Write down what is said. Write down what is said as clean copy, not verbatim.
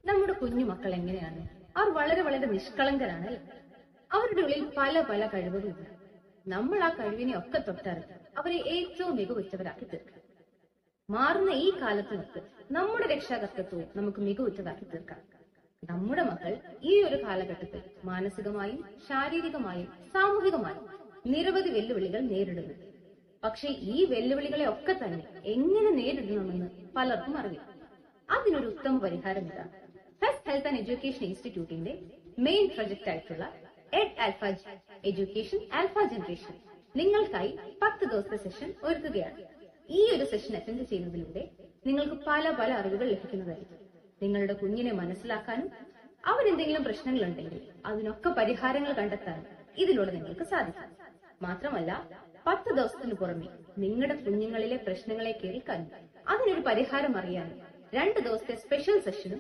നമ്മുടെ കുഞ്ഞു മക്കൾ എങ്ങനെയാണ്? അവർ വളരെ വളരെ നിഷ്കളങ്കരാണ്. അവരുടെ ഉള്ളിൽ പല പല കഴിവുകളുണ്ട്. നമ്മൾ ആ കഴിവിനെ ഒക്കെ തൊട്ടറിഞ്ഞ് അവരെ ഏറ്റവും മികവുറ്റവരാക്കി തീർക്കണം. മാറുന്ന ഈ കാലത്തിനൊത്ത് നമ്മുടെ രക്ഷാകർത്തൃത്വവും നമുക്ക് മികവുറ്റതാക്കി തീർക്കാം. നമ്മുടെ മക്കൾ ഈ ഒരു കാലഘട്ടത്തിൽ മാനസികമായും ശാരീരികമായും സാമൂഹികമായും നിരവധി വെല്ലുവിളികൾ നേരിടുന്നുണ്ട്. പക്ഷെ ഈ വെല്ലുവിളികളെ ഒക്കെ തന്നെ എങ്ങനെ നേരിടണമെന്ന് പലർക്കും അറിയില്ല. അതിനൊരു ഉത്തമ പരിഹാരം ഇതാണ്. ഫസ്റ്റ് ഹെൽത്ത് ആൻഡ് എഡ്യൂക്കേഷൻ ഇൻസ്റ്റിറ്റ്യൂട്ടിന്റെ മെയിൻ പ്രൊജക്ട് ആയിട്ടുള്ള Ed alpha education alpha generation നിങ്ങൾക്കായി 10 ദിവസത്തെ സെഷൻ ഒരുക്കുകയാണ്. ഈ ഒരു സെഷൻ അറ്റൻഡ് ചെയ്യുന്നതിലൂടെ നിങ്ങൾക്ക് പല പല അറിവുകൾ ലഭിക്കുന്നതായിരിക്കും. നിങ്ങളുടെ കുഞ്ഞിനെ മനസ്സിലാക്കാനും അവരെന്തെങ്കിലും പ്രശ്നങ്ങൾ ഉണ്ടെങ്കിൽ അതിനൊക്കെ പരിഹാരങ്ങൾ കണ്ടെത്താനും ഇതിലൂടെ നിങ്ങൾക്ക് സാധിക്കും. മാത്രമല്ല 10 ദിവസത്തിന് പുറമെ നിങ്ങളുടെ കുഞ്ഞുങ്ങളിലെ പ്രശ്നങ്ങളെ കേൾക്കാനും അതിനൊരു പരിഹാരം അറിയാനും 2 ദിവസത്തെ സ്പെഷ്യൽ സെഷനും